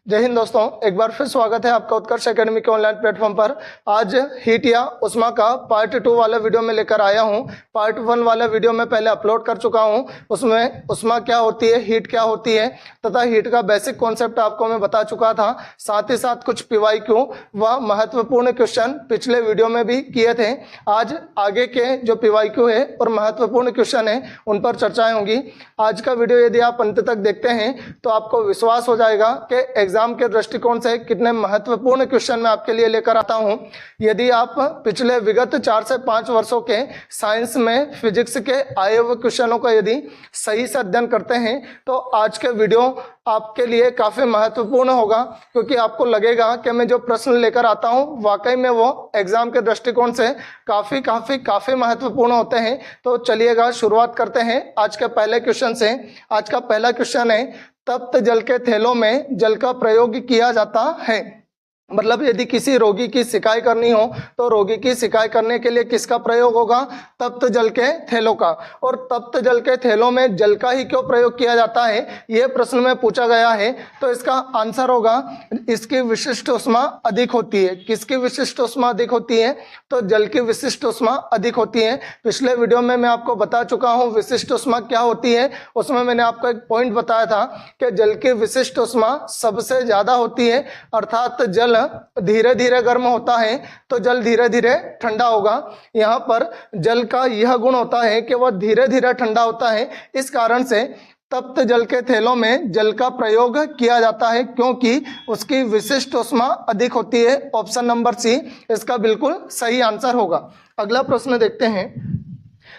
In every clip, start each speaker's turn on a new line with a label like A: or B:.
A: जय हिंद दोस्तों, एक बार फिर स्वागत है आपका उत्कर्ष एकेडमी के ऑनलाइन प्लेटफॉर्म पर। आज हीट या उष्मा का पार्ट 2 वाला वीडियो में लेकर आया हूं। पार्ट 1 वाला वीडियो में पहले अपलोड कर चुका हूं। उसमें उष्मा क्या होती है, हीट क्या होती है तथा हीट का बेसिक कॉन्सेप्ट आपको मैं बता चुका था। साथ ही साथ कुछ पीवाईक्यू व महत्वपूर्ण क्वेश्चन पिछले वीडियो में भी किए थे। आज आगे के जो पीवाईक्यू है और महत्वपूर्ण क्वेश्चन है उन पर चर्चाएं होंगी। आज का वीडियो यदि आप अंत तक देखते हैं तो आपको विश्वास हो जाएगा कि एग्जाम के दृष्टिकोण से कितने महत्वपूर्ण क्वेश्चन मैं आपके लिए लेकर आता हूं। यदि आप पिछले विगत 4 से 5 वर्षों के साइंस में फिजिक्स के आए हुए क्वेश्चनों का यदि सही से अध्ययन करते हैं तो आज के वीडियो आपके लिए काफी महत्वपूर्ण होगा, क्योंकि आपको लगेगा कि मैं जो प्रश्न लेकर आता हूं वाकई में वो एग्जाम के दृष्टिकोण से काफी महत्वपूर्ण होते हैं। तो चलिएगा शुरुआत करते हैं आज के पहले क्वेश्चन से। आज का पहला क्वेश्चन है, तप्त जल के थैलों में जल का प्रयोग किया जाता है। मतलब यदि किसी रोगी की सिकाई करनी हो तो रोगी की सिकाई करने के लिए किसका प्रयोग होगा? तप्त जल के थैलों का। और तप्त जल के थैलों में जल का ही क्यों प्रयोग किया जाता है, यह प्रश्न में पूछा गया है। तो इसका आंसर होगा, इसकी विशिष्ट उष्मा अधिक होती है। किसकी विशिष्ट उष्मा अधिक होती है? तो जल की विशिष्ट उष्मा अधिक होती है। पिछले वीडियो में मैं आपको बता चुका हूँ विशिष्ट उष्मा क्या होती है। उसमें मैंने आपको एक पॉइंट बताया था कि जल की विशिष्ट उष्मा सबसे ज्यादा होती है, अर्थात जल धीरे धीरे गर्म होता है तो जल धीरे धीरे ठंडा होगा। यहाँ पर जल का यह गुण होता है कि वह धीरे धीरे ठंडा होता है। इस कारण से तप्त जल के थैलों में जल का प्रयोग किया जाता है, क्योंकि उसकी विशिष्ट उष्मा अधिक होती है। ऑप्शन नंबर सी इसका बिल्कुल सही आंसर होगा। अगला प्रश्न देखते हैं।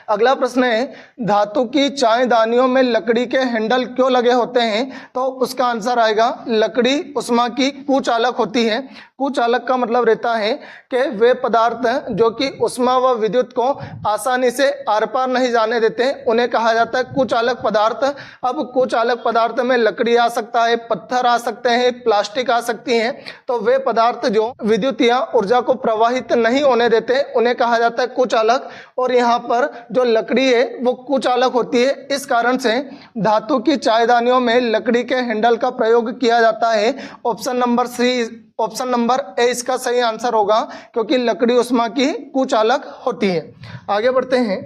A: अगला प्रश्न है, धातु की चायदानियों में लकड़ी के हैंडल क्यों लगे होते हैं? तो उसका आंसर आएगा, लकड़ी उष्मा की कुचालक होती है। कुचालक का मतलब रहता है कि वे पदार्थ जो कि उष्मा व विद्युत को आसानी से आर पार नहीं जाने देते, उन्हें कहा जाता है कुचालक पदार्थ। अब कुचालक पदार्थ में लकड़ी आ सकता है, पत्थर आ सकते हैं, प्लास्टिक आ सकती हैं। तो वे पदार्थ जो विद्युत या ऊर्जा को प्रवाहित नहीं होने देते उन्हें कहा जाता है कुचालक। और यहाँ पर जो लकड़ी है वो कुचालक होती है। इस कारण से धातु की चायदानियों में लकड़ी के हैंडल का प्रयोग किया जाता है। ऑप्शन नंबर ए इसका सही आंसर होगा, क्योंकि लकड़ी उष्मा की कुचालक होती है। आगे बढ़ते हैं।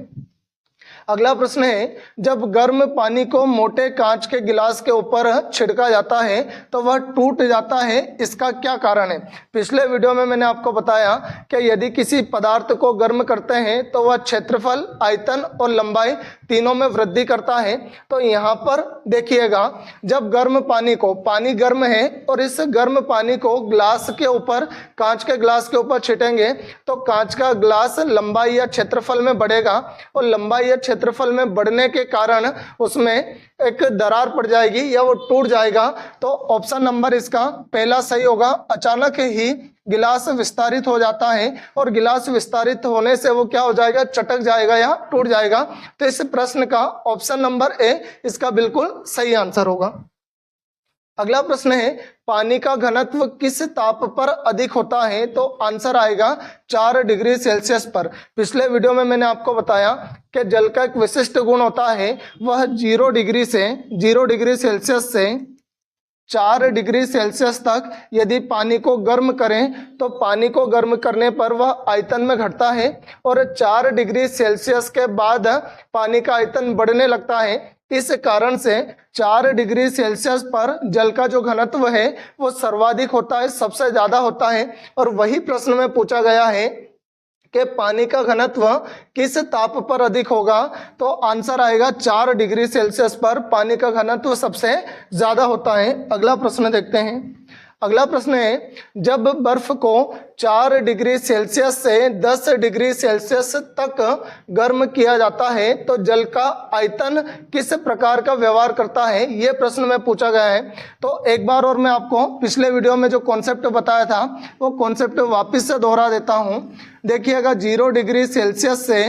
A: अगला प्रश्न है, जब गर्म पानी को मोटे कांच के गिलास के ऊपर छिड़का जाता है तो वह टूट जाता है, इसका क्या कारण है? पिछले वीडियो में मैंने आपको बताया कि यदि किसी पदार्थ को गर्म करते हैं तो वह क्षेत्रफल, आयतन और लंबाई तीनों में वृद्धि करता है। तो यहाँ पर देखिएगा, जब गर्म पानी को, पानी गर्म है और इस गर्म पानी को ग्लास के ऊपर, कांच के ग्लास के ऊपर छिटेंगे तो कांच का ग्लास लंबाई या क्षेत्रफल में बढ़ेगा, और लंबाई या क्षेत्रफल में बढ़ने के कारण उसमें एक दरार पड़ जाएगी या वो टूट जाएगा। तो ऑप्शन नंबर इसका पहला सही होगा। अचानक ही गिलास विस्तारित हो जाता है और गिलास विस्तारित होने से वो क्या हो जाएगा? चटक जाएगा या टूट जाएगा। तो इस प्रश्न का ऑप्शन नंबर ए इसका बिल्कुल सही आंसर होगा। अगला प्रश्न है, पानी का घनत्व किस ताप पर अधिक होता है? तो आंसर आएगा 4 डिग्री सेल्सियस पर। पिछले वीडियो में मैंने आपको बताया कि जल का एक विशिष्ट गुण होता है, वह 0 डिग्री सेल्सियस से 4 डिग्री सेल्सियस तक यदि पानी को गर्म करें तो पानी को गर्म करने पर वह आयतन में घटता है, और 4 डिग्री सेल्सियस के बाद पानी का आयतन बढ़ने लगता है। इस कारण से 4 डिग्री सेल्सियस पर जल का जो घनत्व है वो सर्वाधिक होता है, सबसे ज्यादा होता है। और वही प्रश्न में पूछा गया है कि पानी का घनत्व किस ताप पर अधिक होगा? तो आंसर आएगा 4 डिग्री सेल्सियस पर पानी का घनत्व सबसे ज्यादा होता है। अगला प्रश्न देखते हैं। अगला प्रश्न है, जब बर्फ को 4 डिग्री सेल्सियस से 10 डिग्री सेल्सियस तक गर्म किया जाता है तो जल का आयतन किस प्रकार का व्यवहार करता है? यह प्रश्न में पूछा गया है। तो एक बार और मैं आपको पिछले वीडियो में जो कॉन्सेप्ट बताया था वो कॉन्सेप्ट वापस से दोहरा देता हूं। देखिएगा, 0 डिग्री सेल्सियस से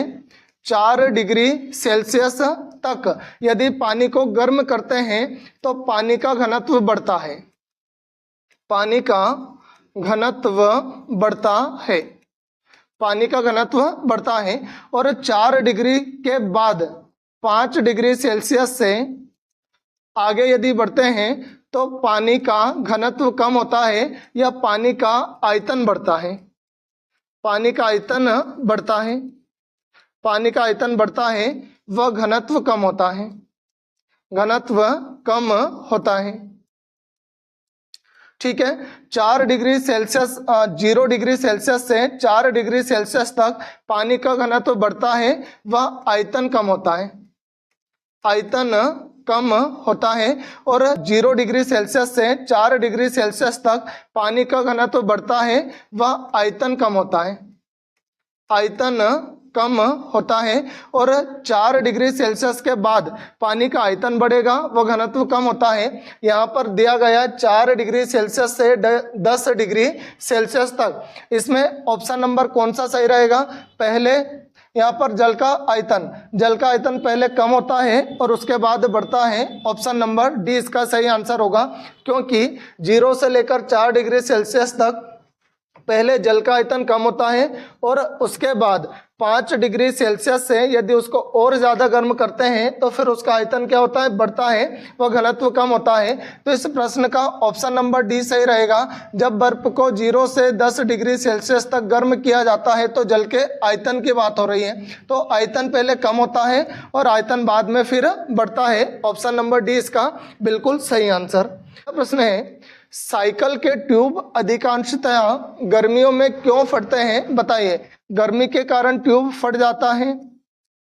A: 4 डिग्री सेल्सियस तक यदि पानी को गर्म करते हैं तो पानी का घनत्व बढ़ता है। पानी का घनत्व बढ़ता है, पानी का घनत्व बढ़ता है। और 4 डिग्री के बाद 5 डिग्री सेल्सियस से आगे यदि बढ़ते हैं तो पानी का घनत्व कम होता है या पानी का आयतन बढ़ता है? पानी का आयतन बढ़ता है। पानी का आयतन बढ़ता है, वह घनत्व कम होता है। घनत्व कम होता है। ठीक है। 4 डिग्री सेल्सियस 0 डिग्री सेल्सियस से 4 डिग्री सेल्सियस तक पानी का घनत्व बढ़ता है, वह आयतन कम होता है। आयतन कम होता है। और 0 डिग्री सेल्सियस से 4 डिग्री सेल्सियस तक पानी का घनत्व बढ़ता है, वह आयतन कम होता है। आयतन कम होता है। और 4 डिग्री सेल्सियस के बाद पानी का आयतन बढ़ेगा, वह घनत्व कम होता है। यहाँ पर दिया गया 4 डिग्री सेल्सियस से 10 डिग्री सेल्सियस तक। इसमें ऑप्शन नंबर कौन सा सही रहेगा? पहले यहाँ पर जल का आयतन पहले कम होता है और उसके बाद बढ़ता है। ऑप्शन नंबर डी इसका सही आंसर होगा, क्योंकि 0 से लेकर 4 डिग्री सेल्सियस तक पहले जल का आयतन कम होता है और उसके बाद 5 डिग्री सेल्सियस से यदि उसको और ज़्यादा गर्म करते हैं तो फिर उसका आयतन क्या होता है? बढ़ता है, वह घनत्व कम होता है। तो इस प्रश्न का ऑप्शन नंबर डी सही रहेगा। जब बर्फ को 0 से 10 डिग्री सेल्सियस तक गर्म किया जाता है तो जल के आयतन की बात हो रही है, तो आयतन पहले कम होता है और आयतन बाद में फिर बढ़ता है। ऑप्शन नंबर डी इसका बिल्कुल सही आंसर। प्रश्न है, साइकिल के ट्यूब अधिकांशतया गर्मियों में क्यों फटते हैं? बताइए। गर्मी के कारण ट्यूब फट जाता है,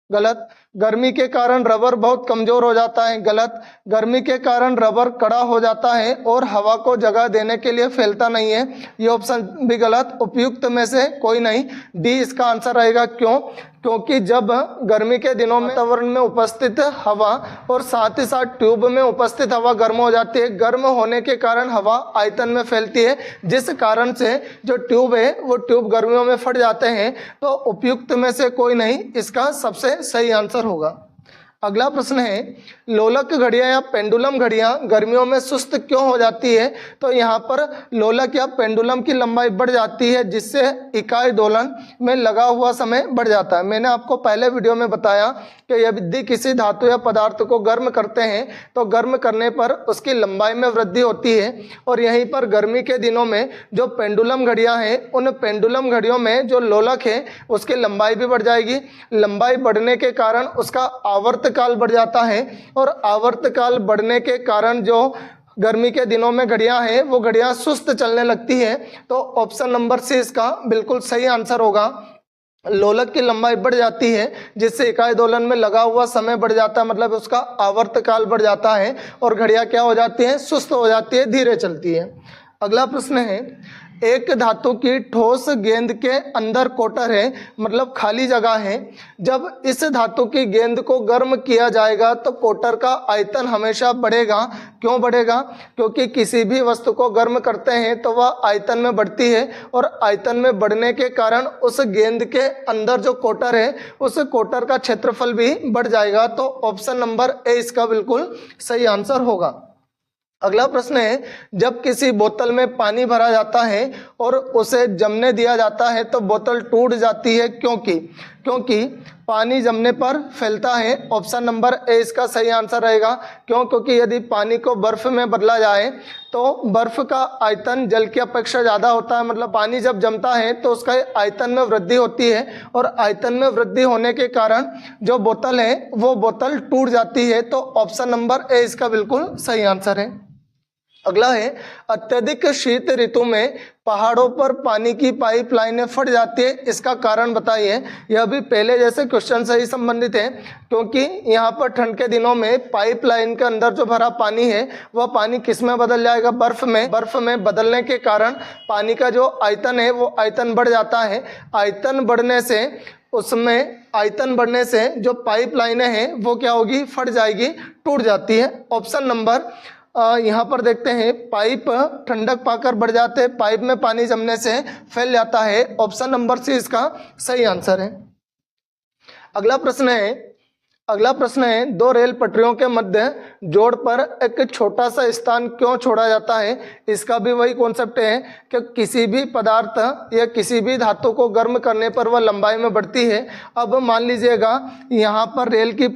A: गलत। गर्मी के कारण रबर बहुत कमजोर हो जाता है, गलत। गर्मी के कारण रबर कड़ा हो जाता है और हवा को जगह देने के लिए फैलता नहीं है, ये ऑप्शन भी गलत। उपयुक्त में से कोई नहीं, डी इसका आंसर रहेगा। क्यों? क्योंकि जब गर्मी के दिनों में वातावरण में उपस्थित हवा और साथ ही साथ ट्यूब में उपस्थित हवा गर्म हो जाती है। गर्म होने के कारण हवा आयतन में फैलती है, जिस कारण से जो ट्यूब है वो ट्यूब गर्मियों में फट जाते हैं। तो उपयुक्त में से कोई नहीं, इसका सबसे सही आंसर होगा। अगला प्रश्न है, लोलक घड़ियां या पेंडुलम घड़ियां गर्मियों में सुस्त क्यों हो जाती है? तो यहाँ पर लोलक या पेंडुलम की लंबाई बढ़ जाती है, जिससे इकाई दोलन में लगा हुआ समय बढ़ जाता है। मैंने आपको पहले वीडियो में बताया कि यदि किसी धातु या पदार्थ को गर्म करते हैं तो गर्म करने पर उसकी लंबाई में वृद्धि होती है। और यहीं पर गर्मी के दिनों में जो पेंडुलम घड़ियां हैं, उन पेंडुलम घड़ियों में जो लोलक है उसकी लंबाई भी बढ़ जाएगी। लंबाई बढ़ने के कारण उसका आवर्त काल बढ़ जाता है और आवर्त काल बढ़ने के कारण जो गर्मी के दिनों में घड़ियां हैं वो घड़ियां सुस्त चलने लगती है। तो ऑप्शन नंबर सी इसका बिल्कुल सही आंसर होगा। लोलक की लंबाई बढ़ जाती है, जिससे इकाई दोलन में लगा हुआ समय बढ़ जाता है, मतलब उसका आवर्त काल बढ़ जाता है और घड़ियां क्या हो जाती हैं? सुस्त हो जाती है, धीरे चलती है। अगला प्रश्न है, एक धातु की ठोस गेंद के अंदर कोटर है, मतलब खाली जगह है। जब इस धातु की गेंद को गर्म किया जाएगा तो कोटर का आयतन हमेशा बढ़ेगा। क्यों बढ़ेगा? क्योंकि किसी भी वस्तु को गर्म करते हैं तो वह आयतन में बढ़ती है और आयतन में बढ़ने के कारण उस गेंद के अंदर जो कोटर है उस कोटर का क्षेत्रफल भी बढ़ जाएगा। तो ऑप्शन नंबर ए इसका बिल्कुल सही आंसर होगा। अगला प्रश्न है, जब किसी बोतल में पानी भरा जाता है और उसे जमने दिया जाता है तो बोतल टूट जाती है, क्योंकि पानी जमने पर फैलता है। ऑप्शन नंबर ए इसका सही आंसर रहेगा। क्यों? क्योंकि यदि पानी को बर्फ में बदला जाए तो बर्फ का आयतन जल की अपेक्षा ज़्यादा होता है, मतलब पानी जब जमता है तो उसका आयतन में वृद्धि होती है और आयतन में वृद्धि होने के कारण जो बोतल है वो बोतल टूट जाती है। तो ऑप्शन नंबर ए इसका बिल्कुल सही आंसर है। अगला है, अत्यधिक शीत ऋतु में पहाड़ों पर पानी की पाइपलाइनें फट जाती है, इसका कारण बताइए। यह भी पहले जैसे क्वेश्चन से ही संबंधित है, क्योंकि यहाँ पर ठंड के दिनों में पाइपलाइन के अंदर जो भरा पानी है वह पानी किस में बदल जाएगा? बर्फ में बदलने के कारण पानी का जो आयतन है वो आयतन बढ़ जाता है। आयतन बढ़ने से जो पाइपलाइनें हैं वो क्या होगी? फट जाएगी, टूट जाती है। ऑप्शन नंबर यहाँ पर देखते हैं, पाइप ठंडक पाकर बढ़ जाते हैं, पाइप में पानी जमने से फैल जाता है। ऑप्शन नंबर सी इसका सही आंसर है। अगला प्रश्न है, अगला प्रश्न है, दो रेल पटरियों के मध्य जोड़ पर एक छोटा सा स्थान क्यों छोड़ा जाता है? इसका भी वही कॉन्सेप्ट है कि किसी भी पदार्थ या किसी भी धातु को गर्म करने पर वह लंबाई में बढ़ती है। अब मान लीजिएगा यहाँ पर रेल की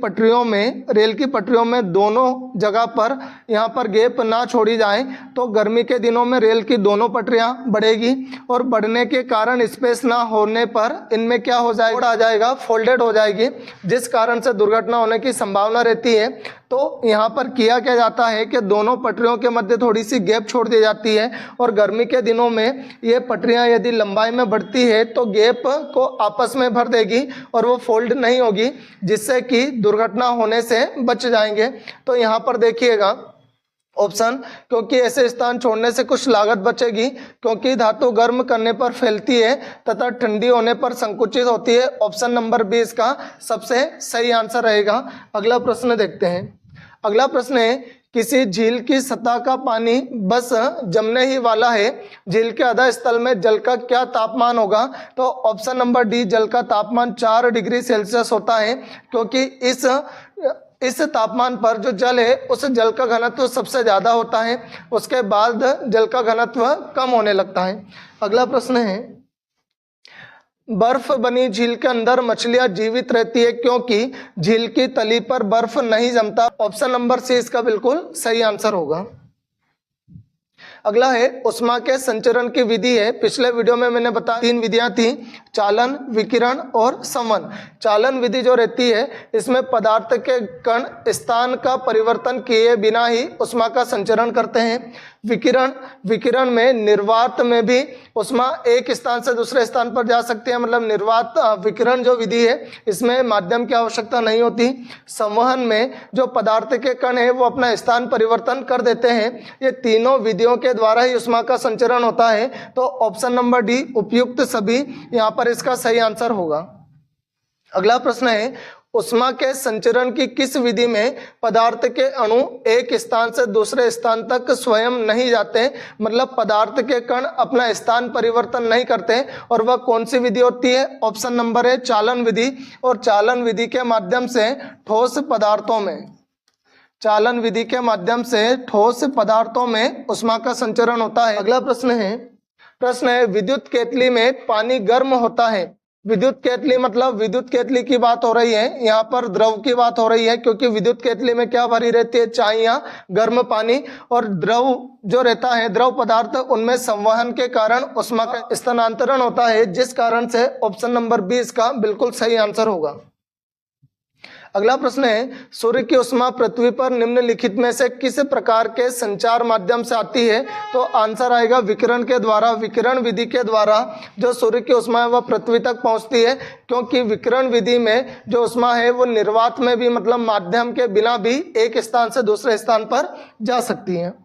A: पटरियों में दोनों जगह पर यहाँ पर गैप ना छोड़ी जाए तो गर्मी के दिनों में रेल की दोनों पटरियाँ बढ़ेगी और बढ़ने के कारण स्पेस ना होने पर इनमें क्या हो जाएगा, आ जाएगा, फोल्डेड हो जाएगी, जिस कारण से दुर्घटना होने की संभावना रहती है। तो यहाँ पर किया क्या जाता है कि दोनों पटरियों के मध्य थोड़ी सी गैप छोड़ दी जाती है और गर्मी के दिनों में ये पटरियाँ यदि लंबाई में बढ़ती है तो गैप को आपस में भर देगी और वो फोल्ड नहीं होगी, जिससे कि दुर्घटना होने से बच जाएंगे। तो यहाँ पर देखिएगा ऑप्शन, क्योंकि ऐसे स्थान छोड़ने से कुछ लागत बचेगी, क्योंकि धातु गर्म करने पर फैलती है तथा ठंडी होने पर संकुचित होती है। ऑप्शन नंबर 20 का सबसे सही आंसर रहेगा। अगला प्रश्न देखते हैं। अगला प्रश्न है, किसी झील की सतह का पानी बस जमने ही वाला है, झील के आधा स्थल में जल का क्या तापमान होगा? तो ऑप्शन नंबर डी, जल का तापमान 4 डिग्री सेल्सियस होता है, क्योंकि इस तापमान पर जो जल है उस जल का घनत्व सबसे ज़्यादा होता है, उसके बाद जल का घनत्व कम होने लगता है। अगला प्रश्न है, बर्फ बनी झील के अंदर मछलियां जीवित रहती है क्योंकि झील की तली पर बर्फ नहीं जमता। ऑप्शन नंबर सी इसका बिल्कुल सही आंसर होगा। अगला है, उष्मा के संचरण की विधि है। पिछले वीडियो में मैंने बताया 3 विधियां थी, चालन, विकिरण और संवहन। चालन विधि जो रहती है इसमें पदार्थ के कण स्थान का परिवर्तन किए बिना ही उष्मा का संचरण करते हैं। विकिरण में निर्वात में भी उष्मा एक स्थान से दूसरे स्थान पर जा सकती है, मतलब निर्वात विकिरण जो विधि है इसमें माध्यम की आवश्यकता नहीं होती। संवहन में जो पदार्थ के कण है वो अपना स्थान परिवर्तन कर देते हैं। ये तीनों विधियों के द्वारा ही उष्मा का संचरण होता है। तो ऑप्शन नंबर डी उपयुक्त सभी यहाँ पर इसका सही आंसर होगा। अगला प्रश्न है, उष्मा के संचरण की किस विधि में पदार्थ के अणु एक स्थान से दूसरे स्थान तक स्वयं नहीं जाते, मतलब पदार्थ के कण अपना स्थान परिवर्तन नहीं करते, और वह कौन सी विधि होती है? ऑप्शन नंबर है चालन विधि। और चालन विधि के माध्यम से ठोस पदार्थों में उष्मा का संचरण होता है। अगला प्रश्न है, विद्युत केतली में पानी गर्म होता है। विद्युत केतली मतलब विद्युत केतली की बात हो रही है, यहाँ पर द्रव की बात हो रही है, क्योंकि विद्युत केतली में क्या भरी रहती है? चाय या गर्म पानी। और द्रव जो रहता है, द्रव पदार्थ, उनमें संवहन के कारण उष्मा का स्थानांतरण होता है, जिस कारण से ऑप्शन नंबर 20 का बिल्कुल सही आंसर होगा। अगला प्रश्न है, सूर्य की उष्मा पृथ्वी पर निम्नलिखित में से किस प्रकार के संचार माध्यम से आती है? तो आंसर आएगा विकिरण के द्वारा। विकिरण विधि के द्वारा जो सूर्य की उष्मा है वह पृथ्वी तक पहुंचती है, क्योंकि विकिरण विधि में जो उष्मा है वो निर्वात में भी, मतलब माध्यम के बिना भी एक स्थान से दूसरे स्थान पर जा सकती है।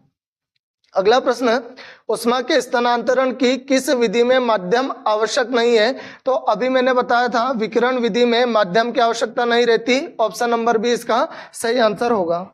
A: अगला प्रश्न, उष्मा के स्थानांतरण की किस विधि में माध्यम आवश्यक नहीं है? तो अभी मैंने बताया था विकिरण विधि में माध्यम की आवश्यकता नहीं रहती। ऑप्शन नंबर 20 का सही आंसर होगा।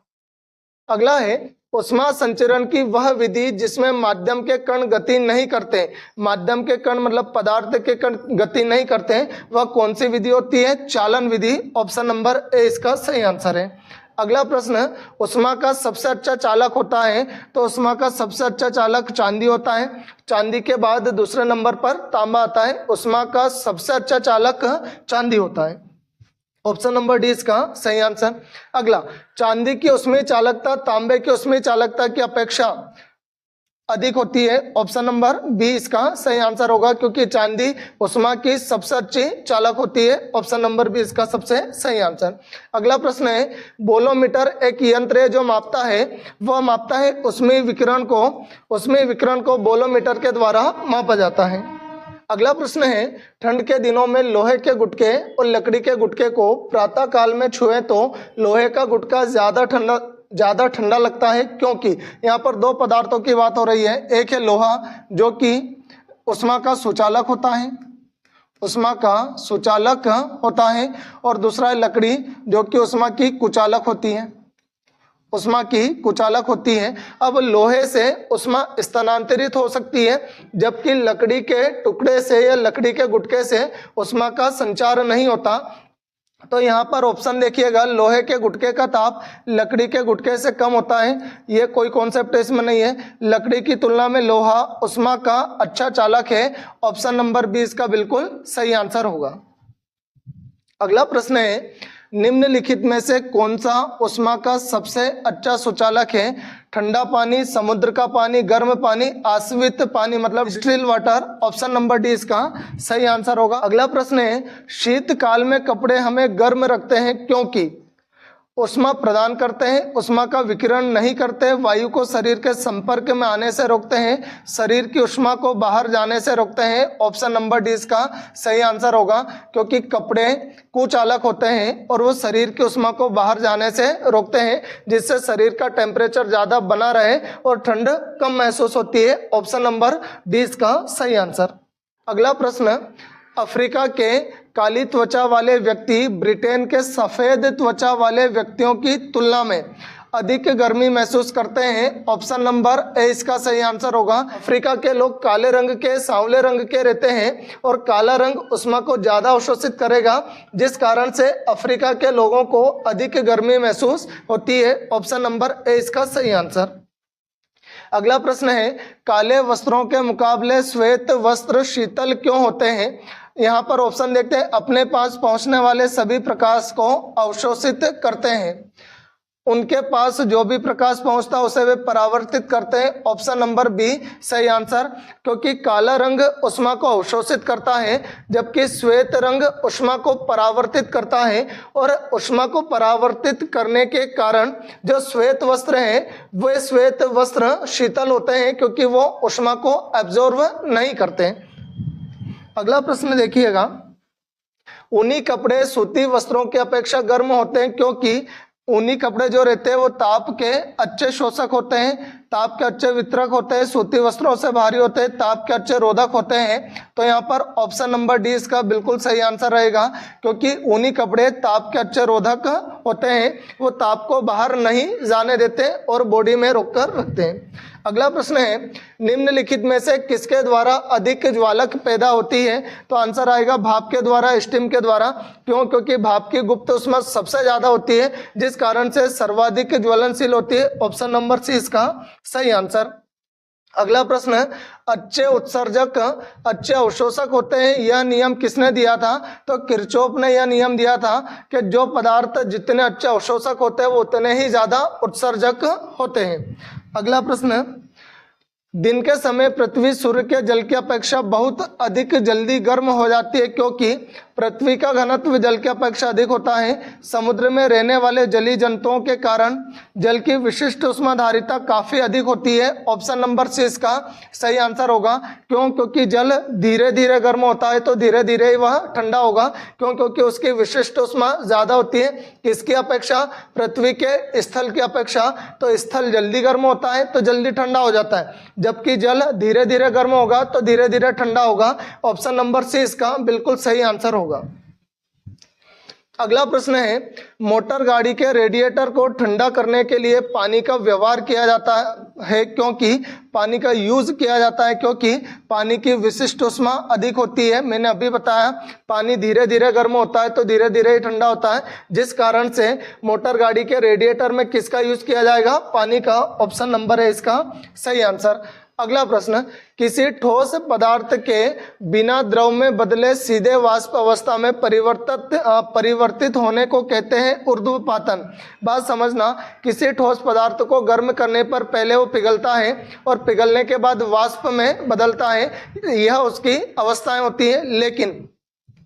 A: अगला है, उष्मा संचरण की वह विधि जिसमें माध्यम के कण गति नहीं करते। माध्यम के कण मतलब पदार्थ के कण गति नहीं करते, वह कौन सी विधि होती है? चालन विधि। ऑप्शन नंबर ए इसका सही आंसर है। अगला प्रश्न, उष्मा का सबसे अच्छा चालक होता है। तो उष्मा का सबसे अच्छा चालक चांदी होता है। चांदी के बाद दूसरे नंबर पर तांबा आता है। उष्मा का सबसे अच्छा चालक चांदी होता है। ऑप्शन नंबर डी इसका सही आंसर। अगला, चांदी की उष्मीय चालकता तांबे की उष्मीय चालकता की अपेक्षा अधिक होती है। ऑप्शन नंबर बी इसका सही आंसर होगा, क्योंकि चांदी उष्मा की सबसे अच्छी चालक होती है। ऑप्शन नंबर बी इसका सबसे सही आंसर। अगला प्रश्न है, बोलोमीटर एक यंत्र है जो मापता है उष्मीय विकिरण को बोलोमीटर के द्वारा मापा जाता है। अगला प्रश्न है, ठंड के दिनों में लोहे के गुटके और लकड़ी के गुटके को प्रातः काल में छुएं तो लोहे का गुटका ज्यादा ठंडा लगता है, क्योंकि यहाँ पर 2 पदार्थों की बात हो रही है। एक है लोहा जो कि उष्मा का सुचालक होता है, और दूसरा है लकड़ी जो कि उष्मा की कुचालक होती है। अब लोहे से उष्मा स्थानांतरित हो सकती है, जबकि लकड़ी के टुकड़े से या लकड़ी के गुटके से उष्मा का संचार नहीं होता। तो यहाँ पर ऑप्शन देखिएगा, लोहे के गुटके का ताप लकड़ी के गुटके से कम होता है। ये कोई कॉन्सेप्ट इसमें नहीं है। लकड़ी की तुलना में लोहा उष्मा का अच्छा चालक है। ऑप्शन नंबर 20 का बिल्कुल सही आंसर होगा। अगला प्रश्न है, निम्नलिखित में से कौन सा उष्मा का सबसे अच्छा सुचालक है? ठंडा पानी, समुद्र का पानी, गर्म पानी, आश्वित पानी मतलब still water. Option number D इसका सही आंसर होगा। अगला प्रश्न है, शीतकाल में कपड़े हमें गर्म रखते हैं क्योंकि उष्मा प्रदान करते हैं, उष्मा का विकिरण नहीं करते, वायु को शरीर के संपर्क में आने से रोकते हैं, शरीर की उष्मा को बाहर जाने से रोकते हैं। ऑप्शन नंबर डी इसका सही आंसर होगा, क्योंकि कपड़े कुचालक होते हैं और वो शरीर की उष्मा को बाहर जाने से रोकते हैं, जिससे शरीर का टेम्परेचर ज़्यादा बना रहे और ठंड कम महसूस होती है। ऑप्शन नंबर डी इसका सही आंसर। अगला प्रश्न, अफ्रीका के काली त्वचा वाले व्यक्ति ब्रिटेन के सफ़ेद त्वचा वाले व्यक्तियों की तुलना में अधिक गर्मी महसूस करते हैं। ऑप्शन नंबर ए इसका सही आंसर होगा। अफ्रीका के लोग काले रंग के, सांवले रंग के रहते हैं और काला रंग उष्मा को ज़्यादा अवशोषित करेगा, जिस कारण से अफ्रीका के लोगों को अधिक गर्मी महसूस होती है। ऑप्शन नंबर ए इसका सही आंसर। अगला प्रश्न है, काले वस्त्रों के मुकाबले श्वेत वस्त्र शीतल क्यों होते हैं? यहाँ पर ऑप्शन देखते हैं, अपने पास पहुँचने वाले सभी प्रकाश को अवशोषित करते हैं, उनके पास जो भी प्रकाश पहुंचता है उसे वे परावर्तित करते हैं। ऑप्शन नंबर बी सही आंसर, क्योंकि काला रंग उष्मा को अवशोषित करता है जबकि श्वेत रंग उष्मा को परावर्तित करता है, और उष्मा को परावर्तित करने के कारण जो श्वेत वस्त्र हैं वे श्वेत वस्त्र शीतल होते हैं क्योंकि वो उष्मा को एब्जॉर्ब नहीं करते। अगला प्रश्न देखिएगा, ऊनी कपड़े सूती वस्त्रों की अपेक्षा गर्म होते हैं क्योंकि ऊनी कपड़े जो रहते हैं वो ताप के अच्छे शोषक होते हैं, ताप के अच्छे वितरक होते हैं, सूती वस्त्रों से भारी होते हैं, ताप के अच्छे रोधक होते हैं। तो यहाँ पर ऑप्शन नंबर डी इसका बिल्कुल सही आंसर रहेगा, क्योंकि ऊनी कपड़े ताप के अच्छे रोधक होते हैं, वो ताप को बाहर नहीं जाने देते और बॉडी में रोक कर रखते हैं। अगला प्रश्न है, निम्नलिखित में से किसके द्वारा अधिक ज्वालक पैदा होती है? तो आंसर आएगा भाप के द्वारा, स्टीम के द्वारा। क्यों? क्योंकि भाप की गुप्त उष्मा सबसे ज़्यादा होती है, जिस कारण से सर्वाधिक ज्वलनशील होती है। ऑप्शन नंबर सी इसका सही आंसर। अगला प्रश्न है, अच्छे उत्सर्जक अच्छे अवशोषक होते हैं, यह नियम किसने दिया था? तो किरचॉफ ने यह नियम दिया था कि जो पदार्थ जितने अच्छे अवशोषक होते हैं वो उतने ही ज़्यादा उत्सर्जक होते हैं। अगला प्रश्न, दिन के समय पृथ्वी सूर्य के जल की अपेक्षा बहुत अधिक जल्दी गर्म हो जाती है क्योंकि पृथ्वी का घनत्व जल की अपेक्षा अधिक होता है। समुद्र में रहने वाले जलीय जंतुओं के कारण जल की विशिष्ट उष्माधारिता काफ़ी अधिक होती है। ऑप्शन नंबर सी इसका सही आंसर होगा। क्यों? क्योंकि जल धीरे धीरे गर्म होता है तो धीरे धीरे ही वह ठंडा होगा। क्यों? क्योंकि उसकी विशिष्ट उष्मा ज़्यादा होती है। किसकी अपेक्षा? पृथ्वी के स्थल की अपेक्षा। तो स्थल जल्दी गर्म होता है तो जल्दी ठंडा हो जाता है, जबकि जल धीरे धीरे गर्म होगा तो धीरे धीरे ठंडा होगा। ऑप्शन नंबर सी इसका बिल्कुल सही आंसर होगा। अगला प्रश्न है, मोटर गाड़ी के रेडिएटर को ठंडा करने के लिए पानी का व्यवहार किया जाता है क्योंकि पानी का यूज किया जाता है क्योंकि पानी की विशिष्ट उष्मा अधिक होती है। मैंने अभी बताया पानी धीरे धीरे गर्म होता है तो धीरे धीरे ही ठंडा होता है, जिस कारण से मोटर गाड़ी के रेडिएटर में किसका यूज किया जाएगा? पानी का। ऑप्शन नंबर है इसका सही आंसर। अगला प्रश्न, किसी ठोस पदार्थ के बिना द्रव में बदले सीधे वाष्प अवस्था में परिवर्तित होने को कहते हैं ऊर्ध्वपातन। बात समझना, किसी ठोस पदार्थ को गर्म करने पर पहले वो पिघलता है और पिघलने के बाद वाष्प में बदलता है, यह उसकी अवस्थाएं होती हैं। लेकिन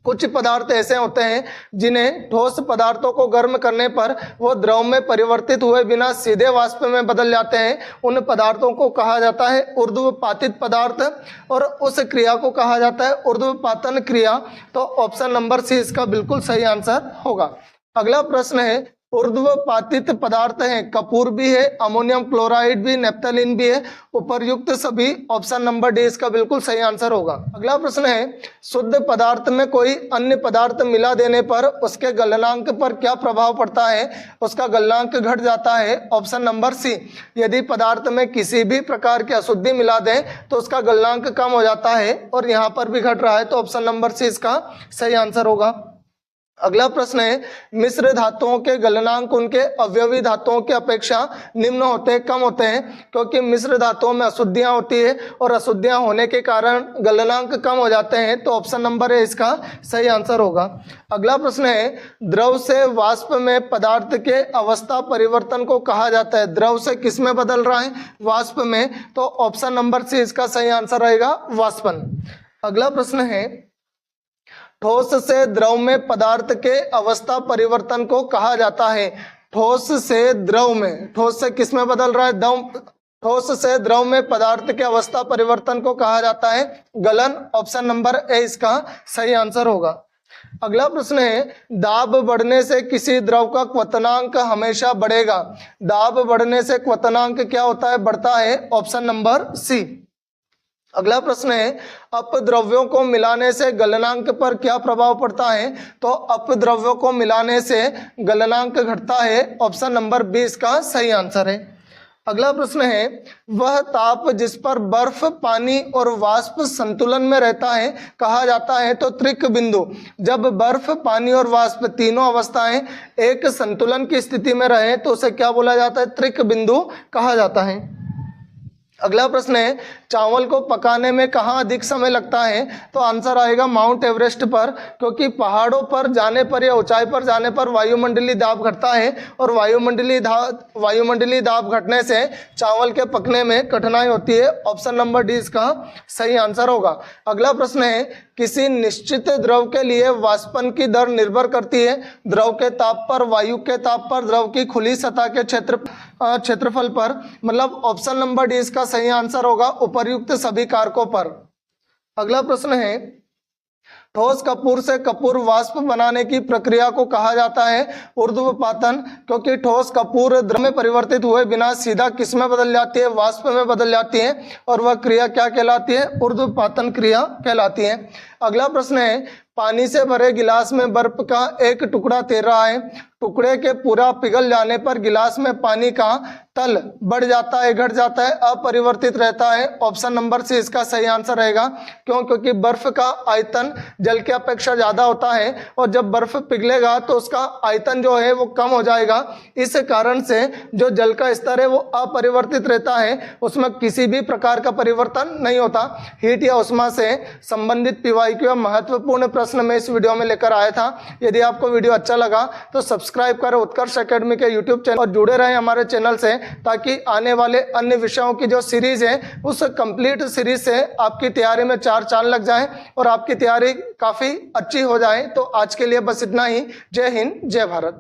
A: कुछ पदार्थ ऐसे होते हैं जिन्हें ठोस पदार्थों को गर्म करने पर वो द्रव में परिवर्तित हुए बिना सीधे वाष्प में बदल जाते हैं। उन पदार्थों को कहा जाता है ऊर्ध्वपातित पदार्थ और उस क्रिया को कहा जाता है ऊर्ध्वपातन क्रिया। तो ऑप्शन नंबर सी इसका बिल्कुल सही आंसर होगा। अगला प्रश्न है, ऊर्ध्वपातित पदार्थ हैं, कपूर भी है, अमोनियम क्लोराइड भी, नेप्थलीन भी है, उपर्युक्त सभी। ऑप्शन नंबर डी इसका बिल्कुल सही आंसर होगा। अगला प्रश्न है, शुद्ध पदार्थ में कोई अन्य पदार्थ मिला देने पर उसके गलनांक पर क्या प्रभाव पड़ता है? उसका गलनांक घट जाता है। ऑप्शन नंबर सी, यदि पदार्थ में किसी भी प्रकार की अशुद्धि मिला दें तो उसका गलनांक कम हो जाता है और यहाँ पर भी घट रहा है। तो ऑप्शन नंबर सी इसका सही आंसर होगा। अगला प्रश्न है, मिश्र धातुओं के गलनांक उनके अवयवी धातुओं की अपेक्षा निम्न होते हैं, कम होते हैं, क्योंकि मिश्र धातुओं में अशुद्धियां होती है और अशुद्धियां होने के कारण गलनांक कम हो जाते हैं। तो ऑप्शन नंबर है इसका सही आंसर होगा। अगला प्रश्न है, द्रव से वाष्प में पदार्थ के अवस्था परिवर्तन को कहा जाता है। द्रव से किस में बदल रहा है? वाष्प में। तो ऑप्शन नंबर सी इसका सही आंसर रहेगा, वाष्पन। अगला प्रश्न है, ठोस से द्रव में पदार्थ के अवस्था परिवर्तन को कहा जाता है। ठोस से द्रव में, ठोस से किस में बदल रहा है? ठोस से द्रव में पदार्थ के अवस्था परिवर्तन को कहा जाता है गलन। ऑप्शन नंबर ए इसका सही आंसर होगा। अगला प्रश्न है, दाब बढ़ने से किसी द्रव का क्वथनांक हमेशा बढ़ेगा। दाब बढ़ने से क्वथनांक क्या होता है? बढ़ता है। Option number C. अगला प्रश्न है, अपद्रव्यों को मिलाने से गलनांक पर क्या प्रभाव पड़ता है? तो अपद्रव्यों को मिलाने से गलनांक घटता है। ऑप्शन नंबर बी इसका सही आंसर है। अगला प्रश्न है, वह ताप जिस पर बर्फ, पानी और वाष्प संतुलन में रहता है कहा जाता है। तो त्रिक बिंदु। जब बर्फ, पानी और वाष्प तीनों अवस्थाएं एक संतुलन की स्थिति में रहे तो उसे क्या बोला जाता है? त्रिक बिंदु कहा जाता है। अगला प्रश्न है, चावल को पकाने में कहाँ अधिक समय लगता है? तो आंसर आएगा माउंट एवरेस्ट पर, क्योंकि पहाड़ों पर जाने पर या ऊंचाई पर जाने पर वायुमंडलीय दाब घटता है और वायुमंडलीय दाब घटने से चावल के पकने में कठिनाई होती है। ऑप्शन नंबर डी इसका सही आंसर होगा। अगला प्रश्न है, किसी निश्चित द्रव के लिए वाष्पन की दर निर्भर करती है द्रव के ताप पर, वायु के ताप पर, द्रव की खुली सतह के क्षेत्रफल पर। मतलब ऑप्शन नंबर डी इसका सही आंसर होगा, उपर्युक्त सभी कारकों पर। अगला प्रश्न है, ठोस कपूर से कपूर वाष्प बनाने की प्रक्रिया को कहा जाता है ऊर्ध्वपातन, क्योंकि ठोस कपूर द्रव में परिवर्तित हुए बिना सीधा किस में बदल जाती है? वाष्प में बदल जाती है और वह क्रिया क्या कहलाती है? ऊर्ध्वपातन क्रिया कहलाती है। अगला प्रश्न है, पानी से भरे गिलास में बर्फ का एक टुकड़ा तैर रहा है। टुकड़े के पूरा पिघल जाने पर गिलास में पानी का तल बढ़ जाता है, घट जाता है, अपरिवर्तित रहता है। ऑप्शन नंबर सी इसका सही आंसर रहेगा। क्यों? क्योंकि बर्फ का आयतन जल की अपेक्षा ज्यादा होता है और जब बर्फ पिघलेगा तो उसका आयतन जो है वो कम हो जाएगा। इस कारण से जो जल का स्तर है वो अपरिवर्तित रहता है, उसमें किसी भी प्रकार का परिवर्तन नहीं होता। हीट या उष्मा से संबंधित पीवाई का महत्वपूर्ण प्रश्न मैं इस वीडियो में लेकर आया था। यदि आपको वीडियो अच्छा लगा तो सब्सक्राइब करें उत्कर्ष एकेडमी के यूट्यूब चैनल और जुड़े रहें हमारे चैनल से, ताकि आने वाले अन्य विषयों की जो सीरीज है उस कंप्लीट सीरीज से आपकी तैयारी में 4 चांद लग जाएं और आपकी तैयारी काफ़ी अच्छी हो जाए। तो आज के लिए बस इतना ही। जय हिंद, जय भारत।